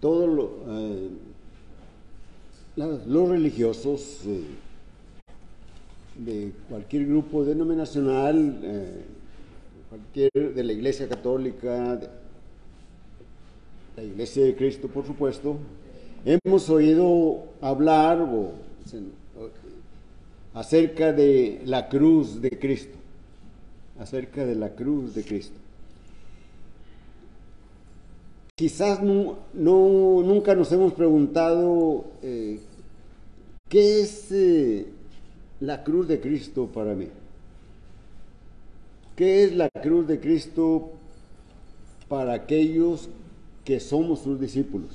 todos los religiosos de cualquier grupo denominacional, cualquier de la Iglesia Católica, de la Iglesia de Cristo, por supuesto, hemos oído hablar acerca de la cruz de Cristo, acerca de la cruz de Cristo. Quizás nunca nos hemos preguntado qué es la cruz de Cristo para mí. ¿Qué es la cruz de Cristo para aquellos que somos sus discípulos?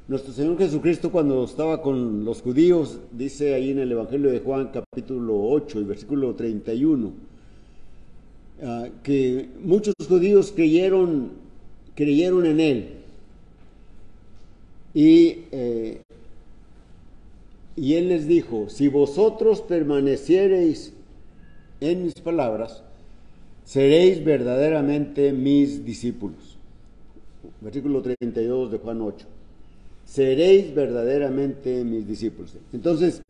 Nuestro Señor Jesucristo, cuando estaba con los judíos, dice ahí en el Evangelio de Juan capítulo 8 y versículo 31, que muchos judíos creyeron en Él. Y Él les dijo: si vosotros permaneciereis en mis palabras, seréis verdaderamente mis discípulos. Versículo 32 de Juan 8. Seréis verdaderamente mis discípulos. Entonces,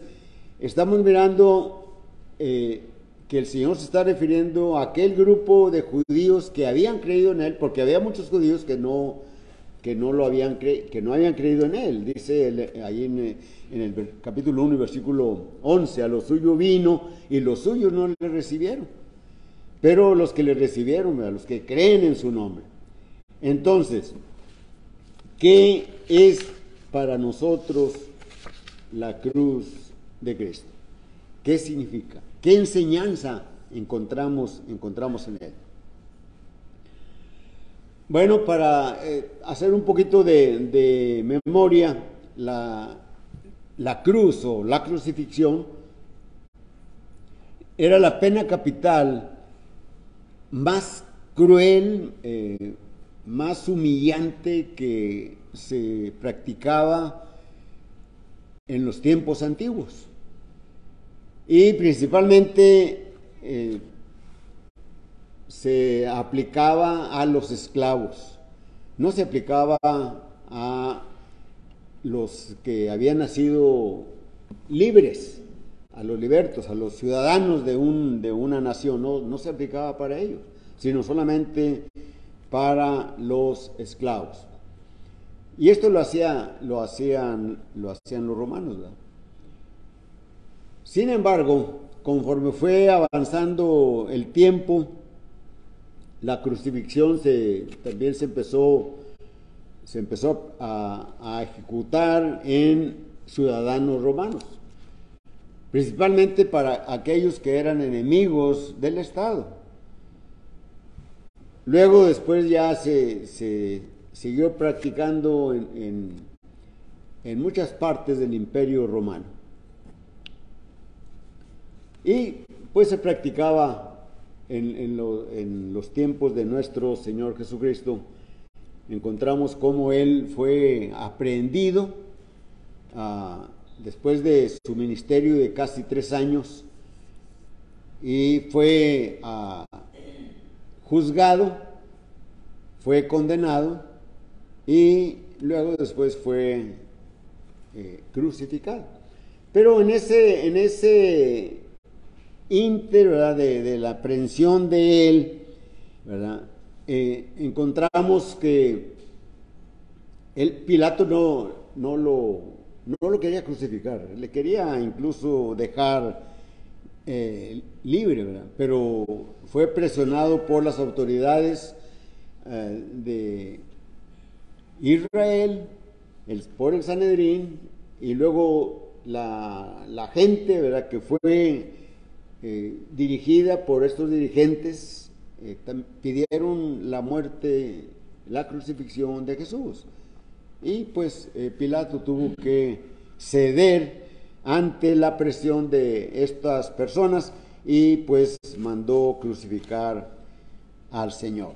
estamos mirando que el Señor se está refiriendo a aquel grupo de judíos que habían creído en Él, porque había muchos judíos que no habían creído en Él. Dice ahí en el capítulo 1 y versículo 11, a lo suyo vino y los suyos no le recibieron, pero los que le recibieron, a los que creen en su nombre. Entonces, ¿qué es para nosotros la cruz de Cristo? ¿Qué significa? ¿Qué enseñanza encontramos en Él? Bueno, para hacer un poquito de memoria, la cruz o la crucifixión era la pena capital más cruel, más humillante que se practicaba en los tiempos antiguos. Y principalmente se aplicaba a los esclavos, no se aplicaba a los que habían nacido libres, a los libertos, a los ciudadanos de una nación, no se aplicaba para ellos, sino solamente para los esclavos. Y esto lo hacían los romanos, ¿verdad? Sin embargo, conforme fue avanzando el tiempo, la crucifixión también se empezó a ejecutar en ciudadanos romanos, principalmente para aquellos que eran enemigos del Estado. Luego, después ya se siguió practicando en muchas partes del Imperio Romano. Y pues se practicaba en los tiempos de nuestro Señor Jesucristo. Encontramos cómo Él fue aprehendido después de su ministerio de casi 3 años y fue juzgado, fue condenado y luego después fue crucificado. Pero en ese ínter, ¿verdad?, de la aprehensión de Él, ¿verdad?, encontramos que Pilato no lo quería crucificar, le quería incluso dejar libre, ¿verdad?, pero fue presionado por las autoridades de Israel, por el Sanedrín, y luego la gente, ¿verdad?, que fue dirigida por estos dirigentes, pidieron la muerte, la crucifixión de Jesús. Y pues Pilato tuvo que ceder ante la presión de estas personas y pues mandó crucificar al Señor.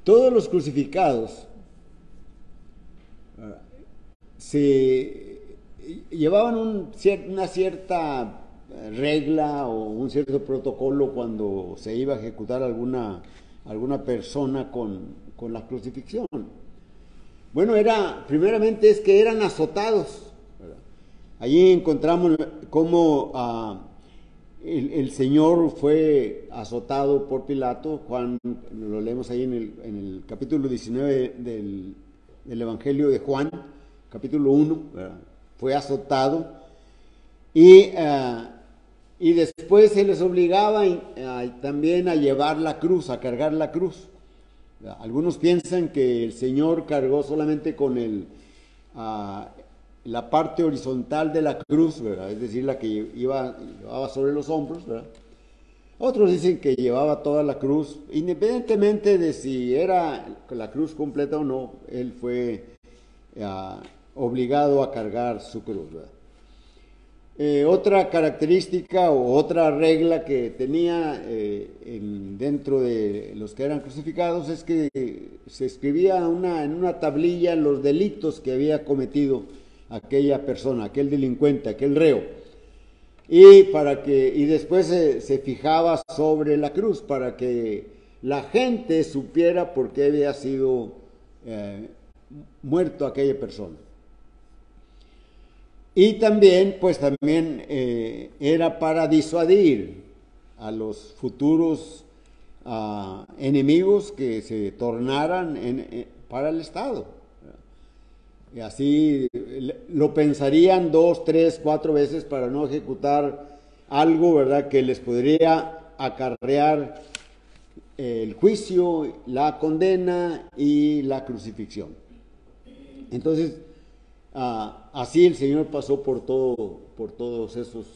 Todos los crucificados se llevaban una cierta regla o un cierto protocolo cuando se iba a ejecutar alguna alguna persona con la crucifixión? Bueno, primeramente es que eran azotados, ¿verdad? Allí encontramos cómo el Señor fue azotado por Pilato. Juan, lo leemos ahí en el capítulo 19 del Evangelio de Juan, capítulo 1, ¿verdad? Fue azotado y después se les obligaba también a llevar la cruz, a cargar la cruz. Algunos piensan que el Señor cargó solamente con la parte horizontal de la cruz, ¿verdad? Es decir, la que llevaba sobre los hombros, ¿verdad? Otros dicen que llevaba toda la cruz, independientemente de si era la cruz completa o no, él fue obligado a cargar su cruz, ¿verdad? Otra característica o otra regla que tenía dentro de los que eran crucificados es que se escribía en una tablilla los delitos que había cometido aquella persona, aquel delincuente, aquel reo. Y después se fijaba sobre la cruz para que la gente supiera por qué había sido muerto aquella persona. Y también, era para disuadir a los futuros enemigos que se tornaran para el Estado. Y así lo pensarían 2, 3, 4 veces para no ejecutar algo, ¿verdad?, que les podría acarrear el juicio, la condena y la crucifixión. Entonces, así el Señor pasó por todos esos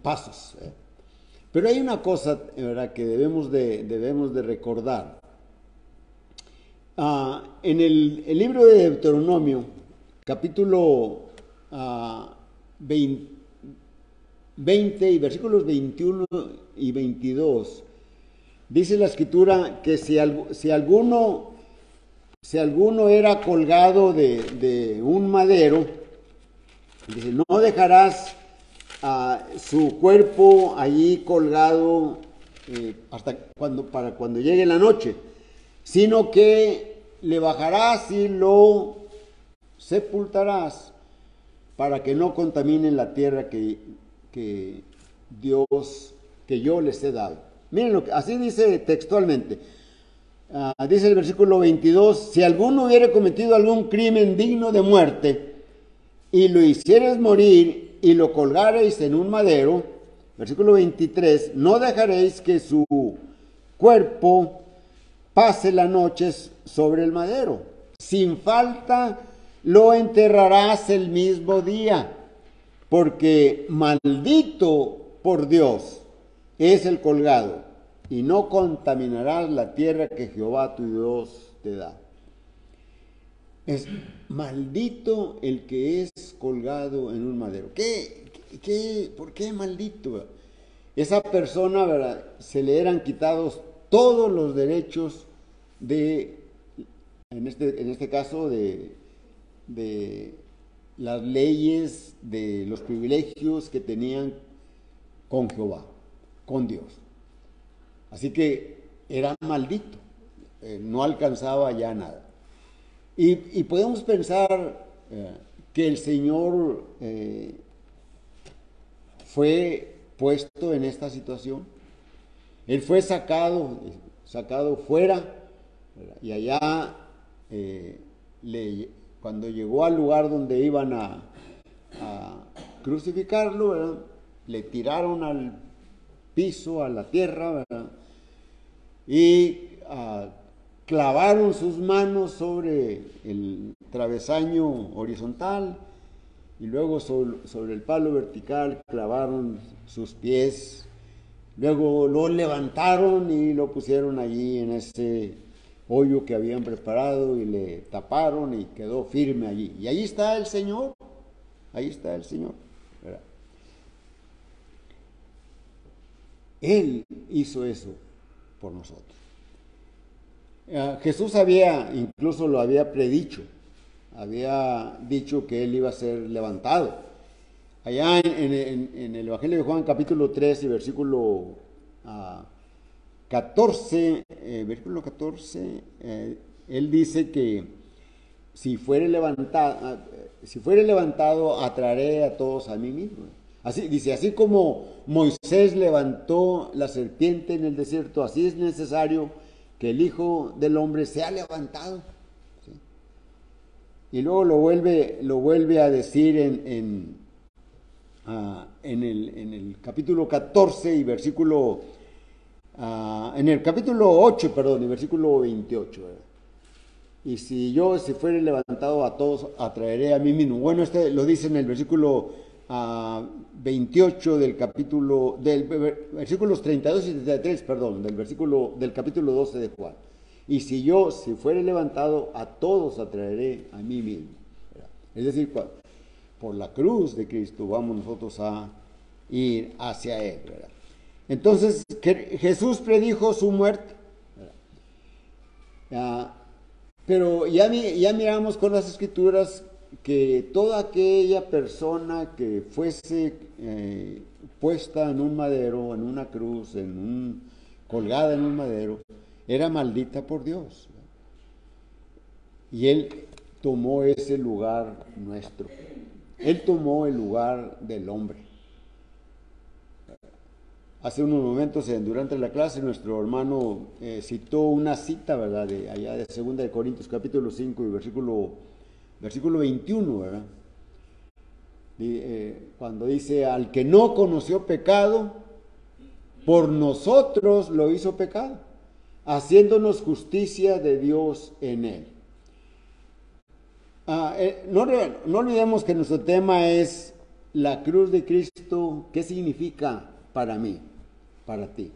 pasos. Pero hay una cosa, ¿verdad?, que debemos de recordar. En el libro de Deuteronomio, capítulo 20 y versículos 21 y 22, dice la Escritura que si alguno era colgado de un madero, dice, no dejarás su cuerpo allí colgado para cuando llegue la noche, sino que le bajarás y lo sepultarás para que no contaminen la tierra que yo les he dado. Miren así dice textualmente. Dice el versículo 22, si alguno hubiera cometido algún crimen digno de muerte y lo hicieres morir y lo colgareis en un madero, versículo 23, no dejaréis que su cuerpo pase la noche sobre el madero. Sin falta lo enterrarás el mismo día, porque maldito por Dios es el colgado, y no contaminarás la tierra que Jehová tu Dios te da. Es maldito el que es colgado en un madero. ¿Por qué maldito? Esa persona, ¿verdad?, se le eran quitados todos los derechos en este caso, de las leyes, de los privilegios que tenían con Jehová, con Dios. Así que era maldito, no alcanzaba ya nada. Y podemos pensar que el Señor fue puesto en esta situación. Él fue sacado fuera, ¿verdad?, y allá, cuando llegó al lugar donde iban a crucificarlo, ¿verdad?, le tiraron al piso, a la tierra, ¿verdad?, y clavaron sus manos sobre el travesaño horizontal y luego sobre el palo vertical clavaron sus pies. Luego lo levantaron y lo pusieron allí en ese hoyo que habían preparado y le taparon y quedó firme allí. Y ahí está el Señor, ¿verdad? Él hizo eso por nosotros. Jesús incluso lo había dicho que Él iba a ser levantado. allá en el Evangelio de Juan, capítulo 3 y versículo 14, versículo 14, él dice que si fuere levantado, atraeré a todos a mí mismo. Así dice, así como Moisés levantó la serpiente en el desierto, así es necesario que el Hijo del Hombre sea levantado. ¿Sí? Y luego lo vuelve a decir en el capítulo 14 y versículo, en el capítulo 8, perdón, y versículo 28, ¿verdad? Y si fuere levantado a todos, atraeré a mí mismo. Bueno, este lo dice en el versículo 28 versículos 32 y 33, perdón, del capítulo 12 de Juan. Y si fuere levantado, a todos atraeré a mí mismo. ¿Verdad? Es decir, por la cruz de Cristo vamos nosotros a ir hacia Él, ¿verdad? Entonces, Jesús predijo su muerte, ¿verdad? Pero ya miramos con las Escrituras que toda aquella persona que fuese puesta en un madero, en una cruz, colgada en un madero, era maldita por Dios. Y Él tomó ese lugar nuestro. Él tomó el lugar del hombre. Hace unos momentos, durante la clase, nuestro hermano citó una cita, ¿verdad? De allá de 2 de Corintios, capítulo 5 y versículo 21, ¿verdad? Cuando dice, al que no conoció pecado, por nosotros lo hizo pecado, haciéndonos justicia de Dios en él. No olvidemos que nuestro tema es la cruz de Cristo. ¿Qué significa para mí? Para ti.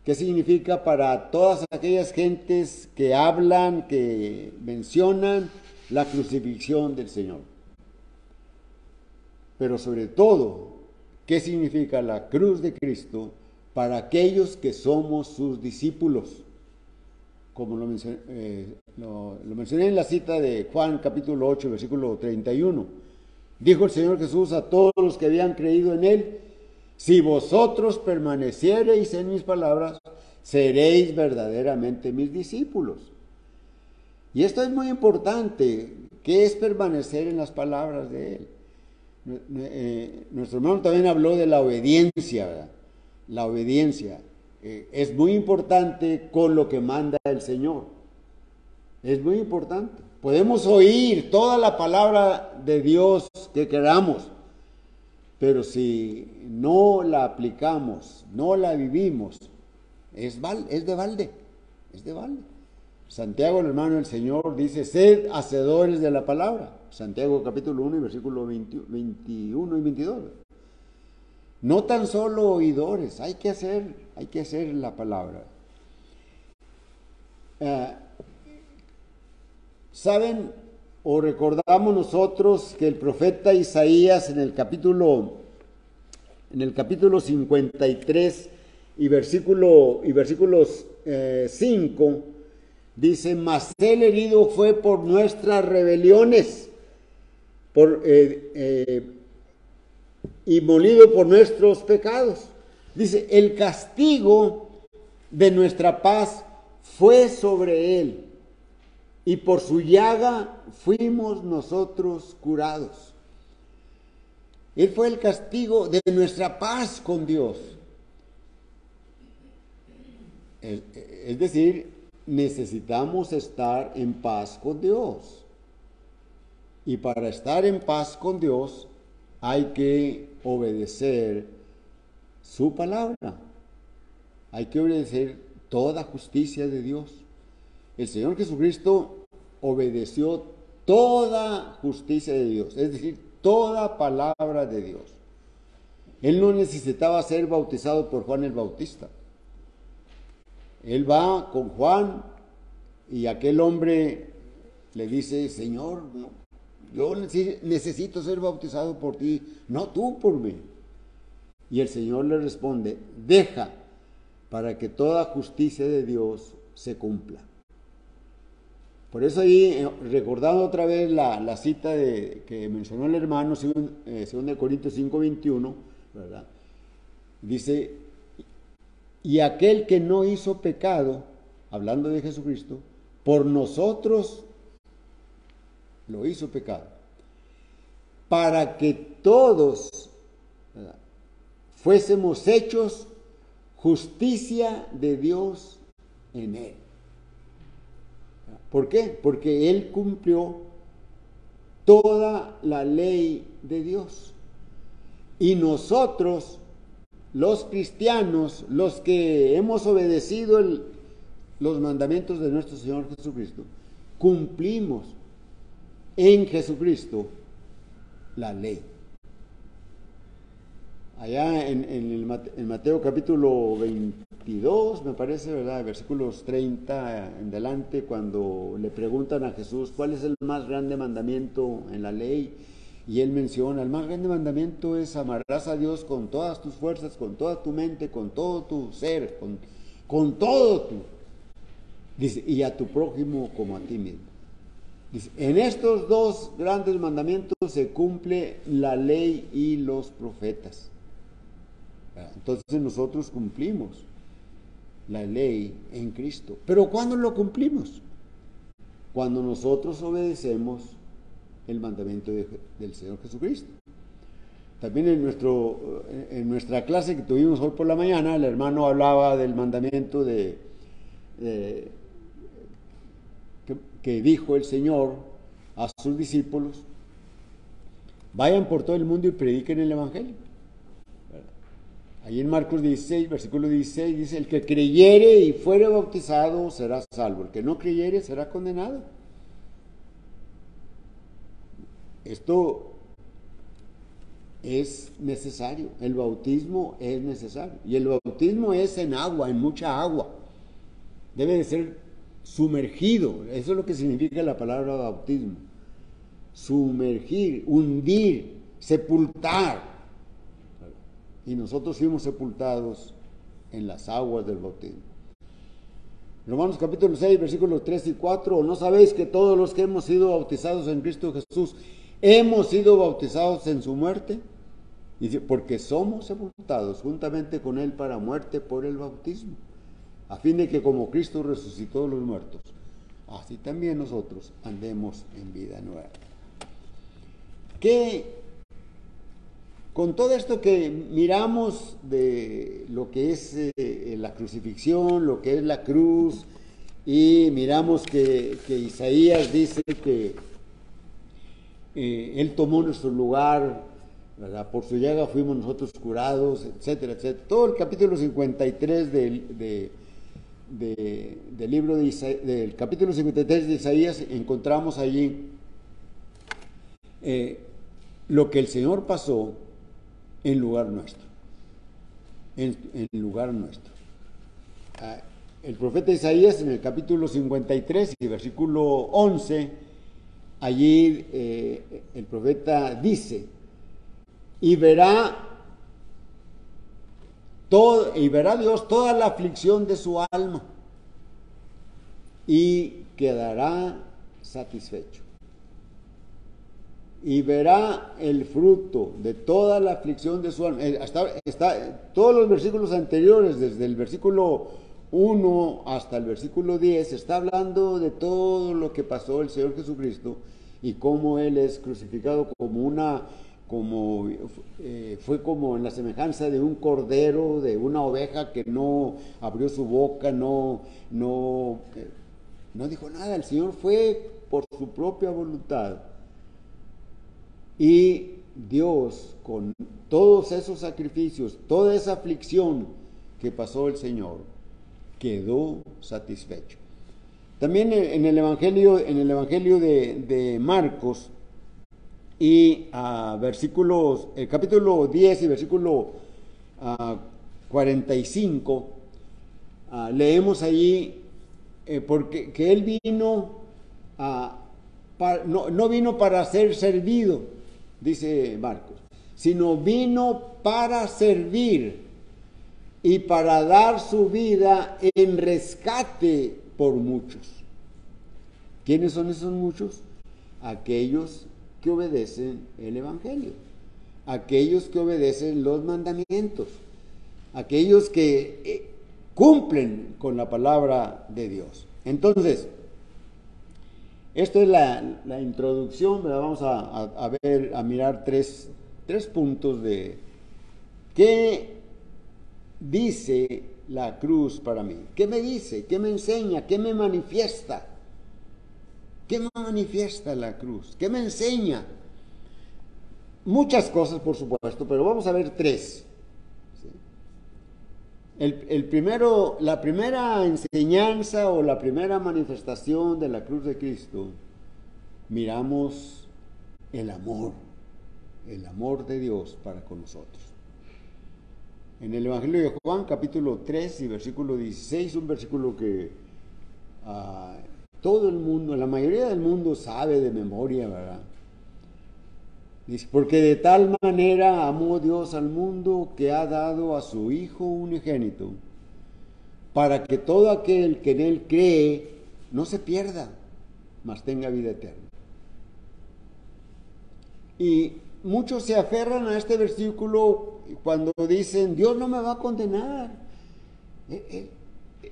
¿Qué significa para todas aquellas gentes que hablan, que mencionan la crucifixión del Señor? Pero sobre todo, ¿qué significa la cruz de Cristo para aquellos que somos sus discípulos? Como lo mencioné en la cita de Juan capítulo 8, versículo 31. Dijo el Señor Jesús a todos los que habían creído en Él: si vosotros permaneciereis en mis palabras, seréis verdaderamente mis discípulos. Y esto es muy importante. ¿Qué es permanecer en las palabras de Él? Nuestro hermano también habló de la obediencia, ¿verdad? La obediencia es muy importante con lo que manda el Señor. Es muy importante. Podemos oír toda la palabra de Dios que queramos, pero si no la aplicamos, no la vivimos, es de balde. Santiago, el hermano del Señor, dice: sed hacedores de la palabra. Santiago capítulo 1 y versículo 21 y 22. No tan solo oidores, hay que hacer la palabra. ¿Saben o recordamos nosotros que el profeta Isaías en el capítulo 53 y versículos 5 dice: mas el herido fue por nuestras rebeliones, y molido por nuestros pecados. Dice: el castigo de nuestra paz fue sobre él, y por su llaga fuimos nosotros curados. Él fue el castigo de nuestra paz con Dios. Es decir, necesitamos estar en paz con Dios. Y para estar en paz con Dios hay que obedecer su palabra. Hay que obedecer toda justicia de Dios. El Señor Jesucristo obedeció toda justicia de Dios, es decir, toda palabra de Dios. Él no necesitaba ser bautizado por Juan el Bautista. Él va con Juan y aquel hombre le dice: Señor, no, yo necesito ser bautizado por ti, no tú por mí. Y el Señor le responde: deja para que toda justicia de Dios se cumpla. Por eso ahí, recordando otra vez la cita que mencionó el hermano, 2 Corintios 5:21, ¿verdad? Dice, y aquel que no hizo pecado, hablando de Jesucristo, por nosotros lo hizo pecado, para que todos, ¿verdad?, fuésemos hechos justicia de Dios en él. ¿Por qué? Porque él cumplió toda la ley de Dios. Y nosotros, los cristianos, los que hemos obedecido los mandamientos de nuestro Señor Jesucristo, cumplimos en Jesucristo la ley. Allá en Mateo capítulo 22, me parece, ¿verdad? Versículos 30 en delante, cuando le preguntan a Jesús cuál es el más grande mandamiento en la ley, y él menciona, el más grande mandamiento es amarás a Dios con todas tus fuerzas, con toda tu mente, con todo tu ser, con todo tu, dice, y a tu prójimo como a ti mismo. Dice, en estos dos grandes mandamientos se cumple la ley y los profetas. Entonces nosotros cumplimos la ley en Cristo. ¿Pero cuándo lo cumplimos? Cuando nosotros obedecemos el mandamiento del Señor Jesucristo. También en nuestra clase que tuvimos hoy por la mañana, el hermano hablaba del mandamiento que dijo el Señor a sus discípulos: vayan por todo el mundo y prediquen el Evangelio. Ahí en Marcos 16, versículo 16, dice, el que creyere y fuere bautizado será salvo, el que no creyere será condenado. Esto es necesario, el bautismo es necesario, y el bautismo es en agua, en mucha agua. Debe de ser sumergido, eso es lo que significa la palabra bautismo. Sumergir, hundir, sepultar. Y nosotros fuimos sepultados en las aguas del bautismo. Romanos capítulo 6, versículos 3 y 4. ¿O no sabéis que todos los que hemos sido bautizados en Cristo Jesús hemos sido bautizados en su muerte? Dice, porque somos sepultados juntamente con él para muerte por el bautismo, a fin de que como Cristo resucitó de los muertos, así también nosotros andemos en vida nueva. Con todo esto que miramos de lo que es la crucifixión, lo que es la cruz, y miramos que Isaías dice que Él tomó nuestro lugar, ¿verdad? Por su llaga fuimos nosotros curados, etcétera, etcétera. Todo el capítulo 53 del libro del capítulo 53 de Isaías, encontramos allí lo que el Señor pasó en lugar nuestro. En lugar nuestro. El profeta Isaías en el capítulo 53 y versículo 11, allí el profeta dice, y verá Dios toda la aflicción de su alma y quedará satisfecho. Y verá el fruto de toda la aflicción de su alma. Todos los versículos anteriores, desde el versículo 1 hasta el versículo 10, está hablando de todo lo que pasó el Señor Jesucristo y cómo Él es crucificado fue como en la semejanza de un cordero, de una oveja que no abrió su boca, no dijo nada. El Señor fue por su propia voluntad. Y Dios, con todos esos sacrificios, toda esa aflicción que pasó el Señor, quedó satisfecho. También en el Evangelio de Marcos, y el capítulo 10 y versículo 45, leemos allí porque que Él vino no vino para ser servido, dice Marcos, sino vino para servir y para dar su vida en rescate por muchos. ¿Quiénes son esos muchos? Aquellos que obedecen el Evangelio, aquellos que obedecen los mandamientos, aquellos que cumplen con la palabra de Dios. Entonces, esta es la introducción, ¿verdad? Vamos a mirar tres puntos de qué dice la cruz para mí. ¿Qué me dice? ¿Qué me enseña? ¿Qué me manifiesta? ¿Qué me manifiesta la cruz? ¿Qué me enseña? Muchas cosas, por supuesto, pero vamos a ver tres. La primera enseñanza o la primera manifestación de la cruz de Cristo, miramos el amor de Dios para con nosotros. En el Evangelio de Juan, capítulo 3 y versículo 16, un versículo que todo el mundo, la mayoría del mundo sabe de memoria, ¿verdad? Dice, porque de tal manera amó Dios al mundo que ha dado a su Hijo unigénito, para que todo aquel que en Él cree no se pierda, mas tenga vida eterna. Y muchos se aferran a este versículo cuando dicen, Dios no me va a condenar.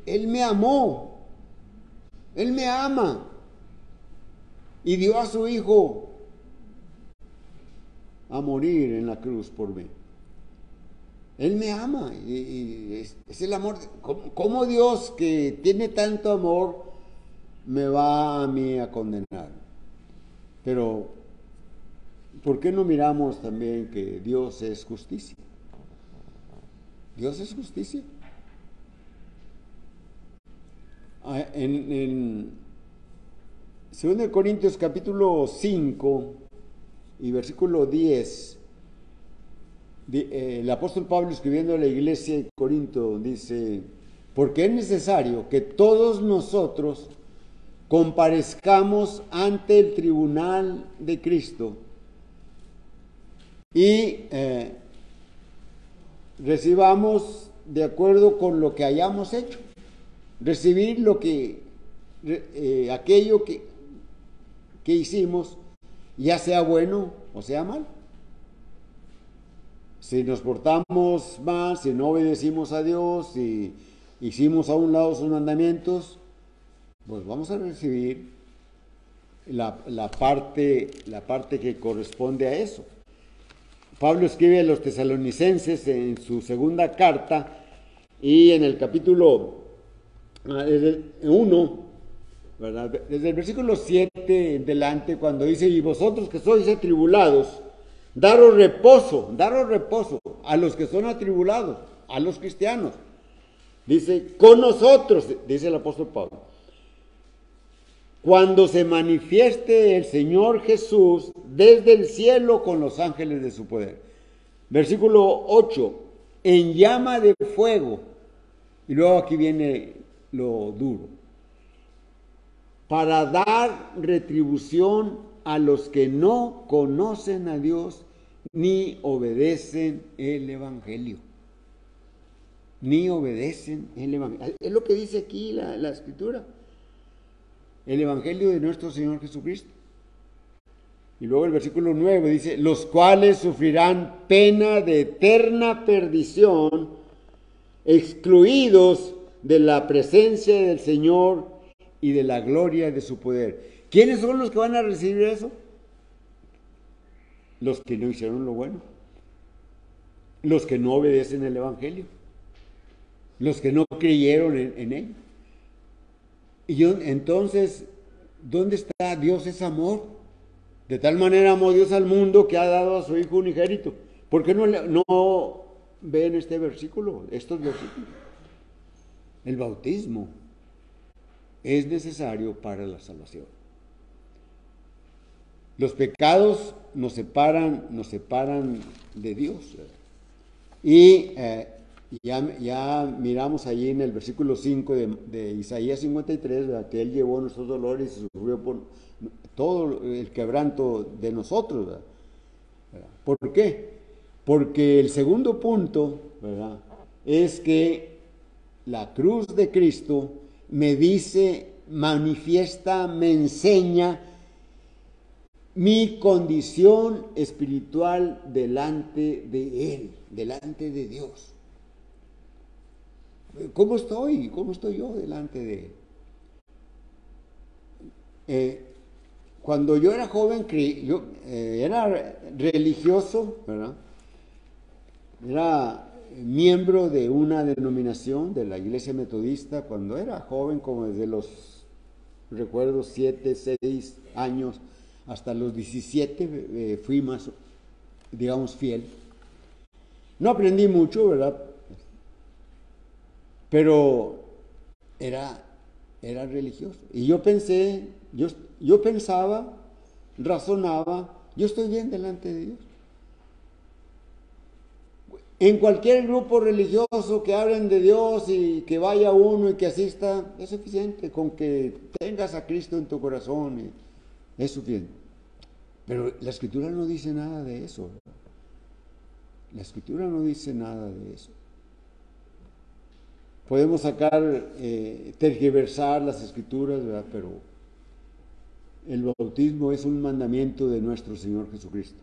Él me amó, Él me ama y dio a su Hijo a morir en la cruz por mí. Él me ama y es el amor. ¿Cómo Dios, que tiene tanto amor, me va a mí a condenar? Pero ¿por qué no miramos también que Dios es justicia? Dios es justicia. En 2 Corintios capítulo 5 y versículo 10, el apóstol Pablo, escribiendo a la iglesia de Corinto, dice, porque es necesario que todos nosotros comparezcamos ante el tribunal de Cristo y recibamos de acuerdo con lo que hayamos hecho, recibir aquello que hicimos, ya sea bueno o sea mal. Si nos portamos mal, si no obedecimos a Dios, si hicimos a un lado sus mandamientos, pues vamos a recibir la parte que corresponde a eso. Pablo escribe a los tesalonicenses en su segunda carta y en el capítulo 1, ¿verdad? Desde el versículo 7 en delante, cuando dice, y vosotros que sois atribulados, daros reposo a los que son atribulados, a los cristianos. Dice, con nosotros, dice el apóstol Pablo, cuando se manifieste el Señor Jesús desde el cielo con los ángeles de su poder. Versículo 8, en llama de fuego. Y luego aquí viene lo duro. Para dar retribución a los que no conocen a Dios ni obedecen el Evangelio. Ni obedecen el Evangelio. Es lo que dice aquí la Escritura. El Evangelio de nuestro Señor Jesucristo. Y luego el versículo 9 dice, los cuales sufrirán pena de eterna perdición, excluidos de la presencia del Señor y de la gloria de su poder. ¿Quiénes son los que van a recibir eso? Los que no hicieron lo bueno, los que no obedecen el Evangelio, los que no creyeron en él. Y entonces, ¿dónde está? Dios es amor. De tal manera amó Dios al mundo que ha dado a su Hijo unigénito. ¿Por qué no ven este versículo, estos versículos? El bautismo es necesario para la salvación. Los pecados nos separan de Dios. Y ya miramos allí en el versículo 5 de Isaías 53, ¿verdad? Que Él llevó nuestros dolores y sufrió por todo el quebranto de nosotros, ¿verdad? ¿Por qué? Porque el segundo punto, ¿verdad?, es que la cruz de Cristo me dice manifiesta, me enseña mi condición espiritual delante de Él, delante de Dios. ¿Cómo estoy? ¿Cómo estoy yo delante de Él? Cuando yo era joven, yo era religioso, ¿verdad? Era miembro de una denominación de la Iglesia Metodista cuando era joven, como desde los, recuerdo, 7, 6 años hasta los 17, fui más, digamos, fiel. No aprendí mucho, ¿verdad? Pero era religioso. Y yo pensé, yo pensaba, razonaba, yo estoy bien delante de Dios. En cualquier grupo religioso que hablen de Dios y que vaya uno y que asista, es suficiente. Con que tengas a Cristo en tu corazón, es suficiente. Pero la Escritura no dice nada de eso. La Escritura no dice nada de eso. Podemos sacar, tergiversar las Escrituras, ¿verdad? Pero el bautismo es un mandamiento de nuestro Señor Jesucristo.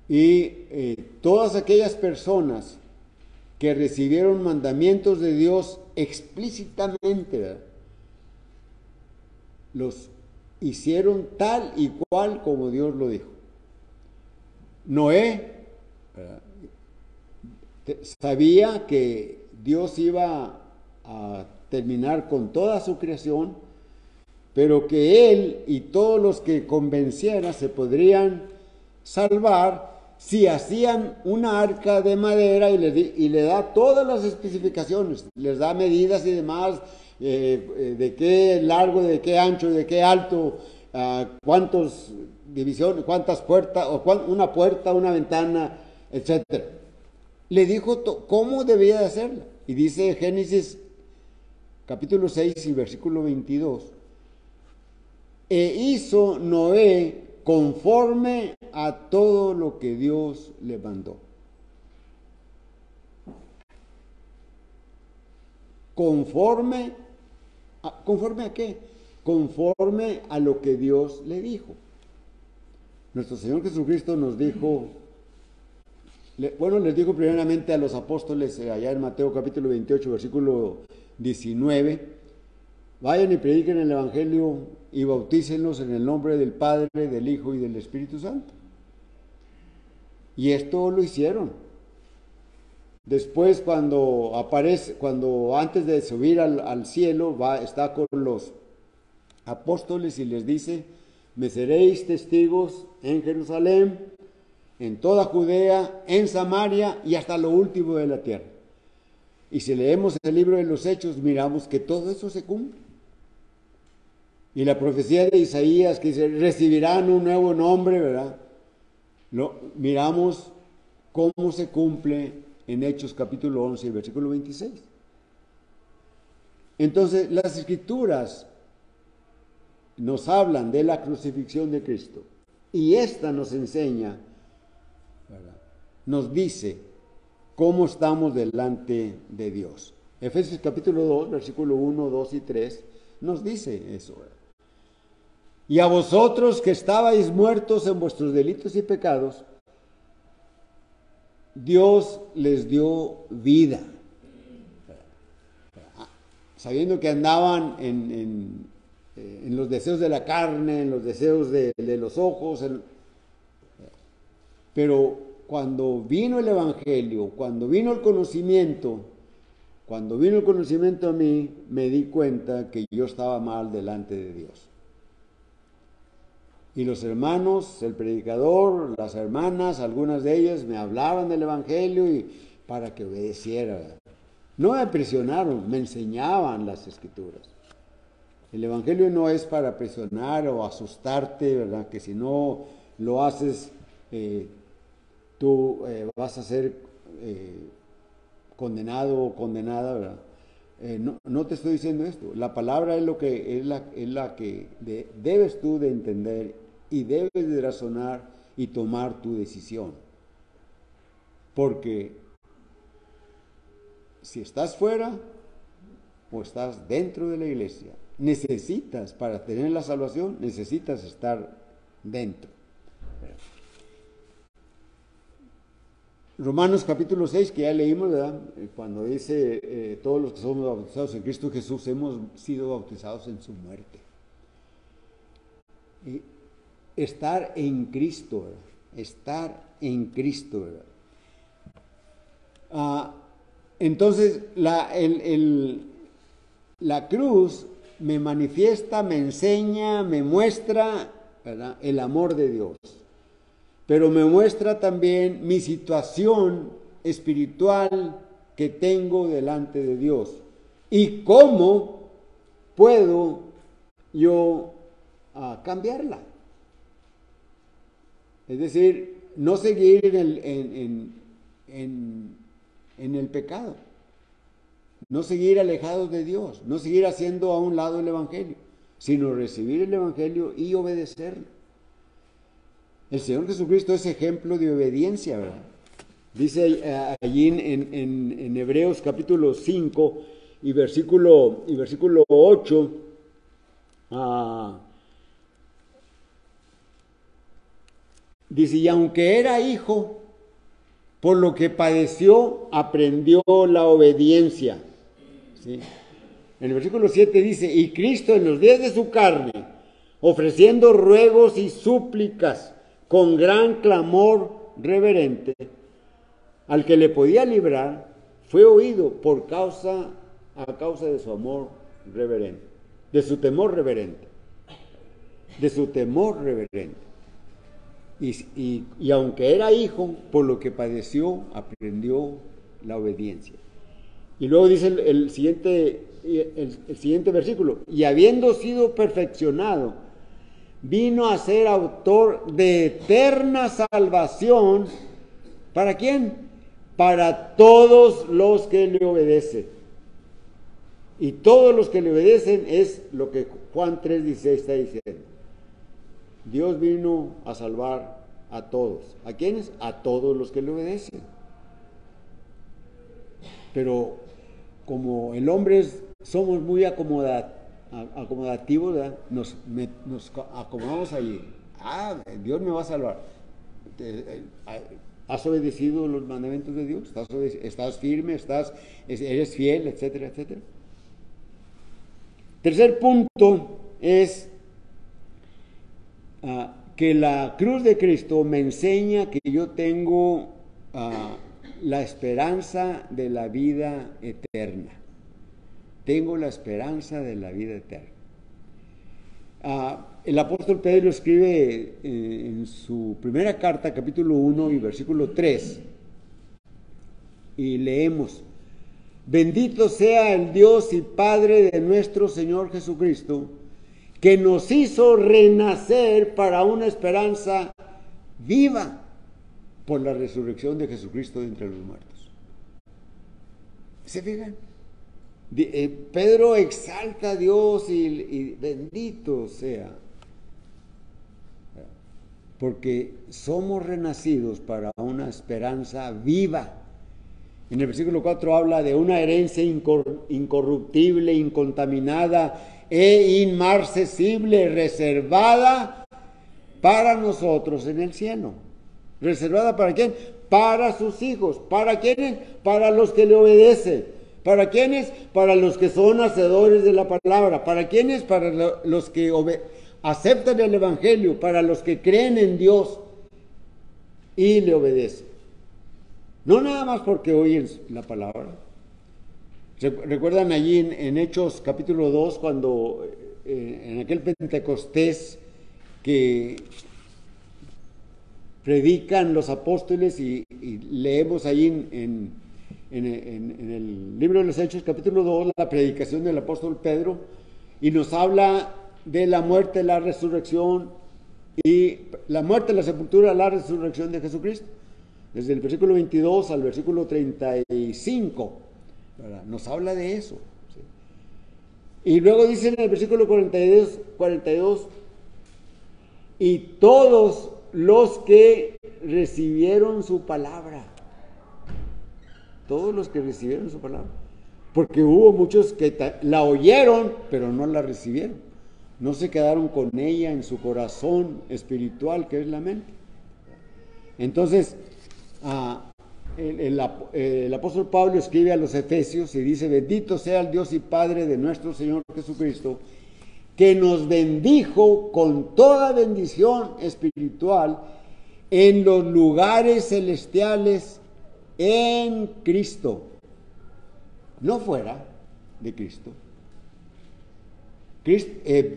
Y todas aquellas personas que recibieron mandamientos de Dios explícitamente, ¿verdad?, los hicieron tal y cual como Dios lo dijo. Noé, ¿verdad?, sabía que Dios iba a terminar con toda su creación, pero que él y todos los que convenciera se podrían salvar si hacían una arca de madera y le da todas las especificaciones, les da medidas y demás, de qué largo, de qué ancho, de qué alto, cuántas divisiones, cuántas puertas, o una puerta, una ventana, etcétera. Le dijo cómo debía de hacerla. Y dice Génesis capítulo 6 y versículo 22. E hizo Noé conforme a todo lo que Dios le mandó. ¿Conforme a qué? Conforme a lo que Dios le dijo. Nuestro Señor Jesucristo nos dijo, les dijo primeramente a los apóstoles allá en Mateo capítulo 28, versículo 19, vayan y prediquen el Evangelio y bautícenlos en el nombre del Padre, del Hijo y del Espíritu Santo. Y esto lo hicieron. Después, cuando antes de subir al cielo, está con los apóstoles y les dice, me seréis testigos en Jerusalén, en toda Judea, en Samaria y hasta lo último de la tierra. Y si leemos el libro de los Hechos, miramos que todo eso se cumple. Y la profecía de Isaías que dice, recibirán un nuevo nombre, ¿verdad? Miramos cómo se cumple en Hechos capítulo 11, versículo 26. Entonces, las Escrituras nos hablan de la crucifixión de Cristo. Y esta nos enseña, ¿verdad?, nos dice cómo estamos delante de Dios. Efesios capítulo 2, versículo 1, 2 y 3, nos dice eso, ¿verdad? Y a vosotros que estabais muertos en vuestros delitos y pecados, Dios les dio vida. Sabiendo que andaban en los deseos de la carne, en los deseos de los ojos. Pero cuando vino el Evangelio, cuando vino el conocimiento a mí, me di cuenta que yo estaba mal delante de Dios. Y los hermanos, el predicador, las hermanas, algunas de ellas me hablaban del Evangelio y para que obedeciera. No me presionaron, me enseñaban las Escrituras. El Evangelio no es para presionar o asustarte, ¿verdad? Que si no lo haces, tú vas a ser condenado o condenada, ¿verdad? No te estoy diciendo esto. La palabra es la que debes tú de entender y debes de razonar y tomar tu decisión. Porque si estás fuera, o estás dentro de la iglesia. Necesitas, para tener la salvación, necesitas estar dentro. Romanos capítulo 6, que ya leímos, ¿verdad? Cuando dice, todos los que somos bautizados en Cristo Jesús hemos sido bautizados en su muerte. Y estar en Cristo, ¿verdad? Estar en Cristo, ¿verdad? Entonces, la cruz me manifiesta, me enseña, me muestra, ¿verdad?, el amor de Dios. Pero me muestra también mi situación espiritual que tengo delante de Dios. Y cómo puedo yo cambiarla. Es decir, no seguir en el pecado. No seguir alejados de Dios. No seguir haciendo a un lado el Evangelio. Sino recibir el Evangelio y obedecerlo. El Señor Jesucristo es ejemplo de obediencia, ¿verdad? Dice allí en Hebreos capítulo 5 y versículo 8, dice, y aunque era hijo, por lo que padeció, aprendió la obediencia. ¿Sí? En el versículo 7 dice, y Cristo en los días de su carne, ofreciendo ruegos y súplicas, con gran clamor reverente, al que le podía librar, fue oído a causa de su amor reverente, de su temor reverente, y aunque era hijo, por lo que padeció, aprendió la obediencia. Y luego dice el siguiente versículo, y habiendo sido perfeccionado, vino a ser autor de eterna salvación. ¿Para quién? Para todos los que le obedecen. Y todos los que le obedecen es lo que Juan 3:16 está diciendo. Dios vino a salvar a todos. ¿A quiénes? A todos los que le obedecen. Pero como el hombre somos muy acomodativos, ¿verdad? Nos acomodamos allí. Dios me va a salvar. ¿Has obedecido los mandamientos de Dios? ¿Estás firme? ¿Eres fiel? Etcétera, etcétera. Tercer punto es que la cruz de Cristo me enseña que yo tengo la esperanza de la vida eterna. Tengo la esperanza de la vida eterna. El apóstol Pedro escribe en su primera carta, capítulo 1 y versículo 3, y leemos, bendito sea el Dios y Padre de nuestro Señor Jesucristo, que nos hizo renacer para una esperanza viva por la resurrección de Jesucristo de entre los muertos. ¿Se fijan? Pedro exalta a Dios y bendito sea, porque somos renacidos para una esperanza viva. En el versículo 4 habla de una herencia incorruptible, incontaminada e inmarcesible, reservada para nosotros en el cielo. ¿Reservada para quién? Para sus hijos. ¿Para quiénes? Para los que le obedecen. ¿Para quiénes? Para los que son hacedores de la palabra. ¿Para quiénes? Para los que aceptan el Evangelio, para los que creen en Dios y le obedecen. No nada más porque oyen la palabra. ¿Recuerdan allí en Hechos capítulo 2 cuando en aquel Pentecostés que predican los apóstoles y leemos allí en el libro de los Hechos, capítulo 2, la predicación del apóstol Pedro, y nos habla de la muerte, la resurrección, y la muerte, la sepultura, la resurrección de Jesucristo. Desde el versículo 22 al versículo 35, ¿verdad? Nos habla de eso. ¿Sí? Y luego dice en el versículo 42, y todos los que recibieron su palabra, todos los que recibieron su palabra, Porque hubo muchos que la oyeron, pero no la recibieron. No se quedaron con ella en su corazón espiritual, que es la mente. Entonces, el apóstol Pablo escribe a los Efesios y dice: bendito sea el Dios y Padre de nuestro Señor Jesucristo, que nos bendijo con toda bendición espiritual en los lugares celestiales en Cristo. No fuera de Cristo.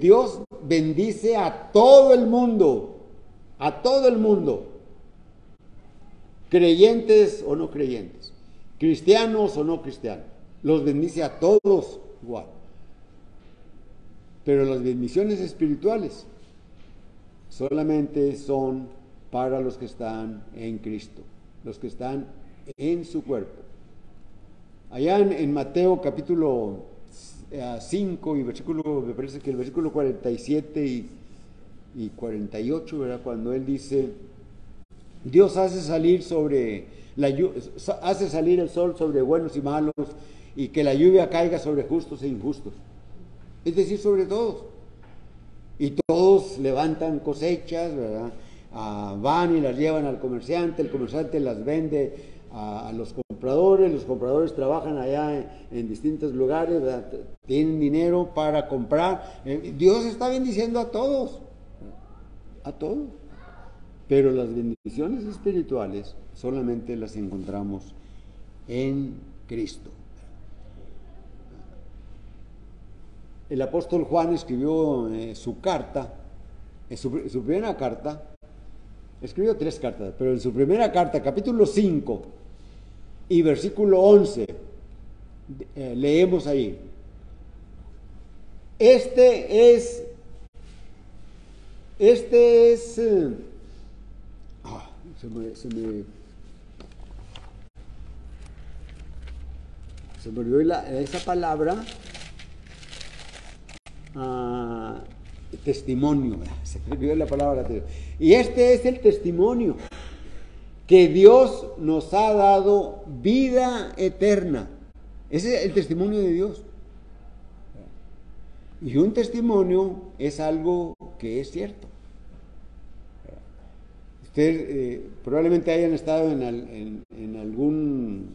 Dios bendice a todo el mundo, creyentes o no creyentes, cristianos o no cristianos, los bendice a todos igual. Pero las bendiciones espirituales solamente son para los que están en Cristo, los que están en su cuerpo. Allá en Mateo capítulo 5 y versículo, me parece que el versículo 47 y 48, ¿verdad? Cuando él dice: Dios hace salir el sol sobre buenos y malos, y que la lluvia caiga sobre justos e injustos. Es decir, sobre todos. Y todos levantan cosechas, ¿verdad? Van y las llevan al comerciante, el comerciante las vende a los compradores trabajan allá en distintos lugares, ¿verdad? Tienen dinero para comprar. Dios está bendiciendo a todos, pero las bendiciones espirituales solamente las encontramos en Cristo. El apóstol Juan escribió su carta, su primera carta, escribió 3 cartas, pero en su primera carta, capítulo 5 y versículo 11, leemos ahí: se me olvidó esa palabra, testimonio, se me olvidó la palabra. Y este es el testimonio, que Dios nos ha dado vida eterna. Ese es el testimonio de Dios. Y un testimonio es algo que es cierto. Ustedes probablemente hayan estado en algún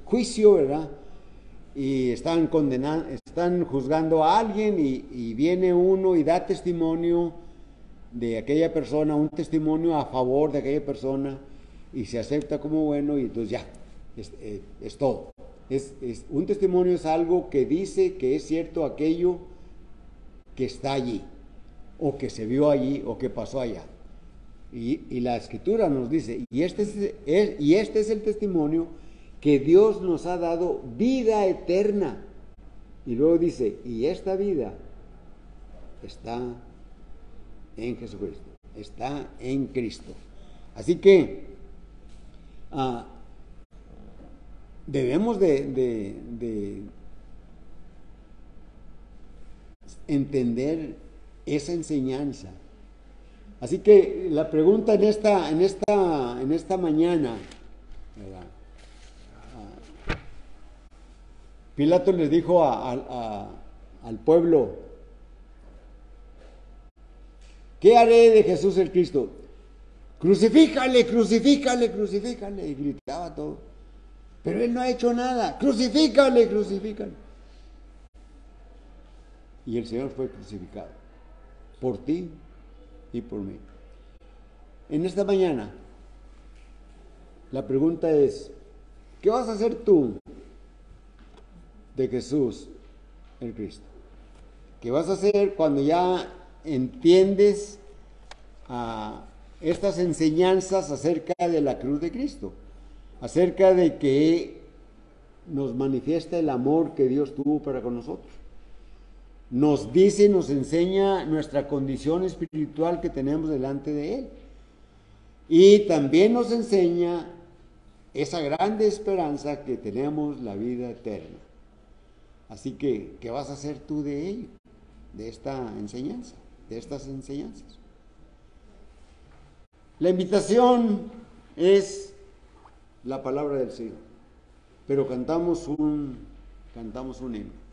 juicio, ¿verdad? Y están juzgando a alguien, y viene uno y da testimonio de aquella persona, un testimonio a favor de aquella persona, y se acepta como bueno, y entonces ya, es todo. Un testimonio es algo que dice que es cierto aquello que está allí, o que se vio allí, o que pasó allá. Y la Escritura nos dice, y este es el testimonio, que Dios nos ha dado vida eterna. Y luego dice, y esta vida está en Jesucristo, está en Cristo. Así que debemos de entender esa enseñanza. Así que la pregunta en esta mañana, ¿verdad? Pilato les dijo al pueblo: ¿qué haré de Jesús el Cristo? Crucifícale, crucifícale, crucifícale. Y gritaba todo. Pero él no ha hecho nada. Crucifícale, crucifícale. Y el Señor fue crucificado por ti y por mí. En esta mañana, la pregunta es: ¿qué vas a hacer tú de Jesús el Cristo? ¿Qué vas a hacer cuando ya entiendes estas enseñanzas acerca de la cruz de Cristo? Acerca de que nos manifiesta el amor que Dios tuvo para con nosotros. Nos dice, nos enseña nuestra condición espiritual que tenemos delante de Él. Y también nos enseña esa grande esperanza que tenemos, la vida eterna. Así que, ¿qué vas a hacer tú de ello? De esta enseñanza, de estas enseñanzas. La invitación es la palabra del Señor. Pero cantamos un cantamos un himno.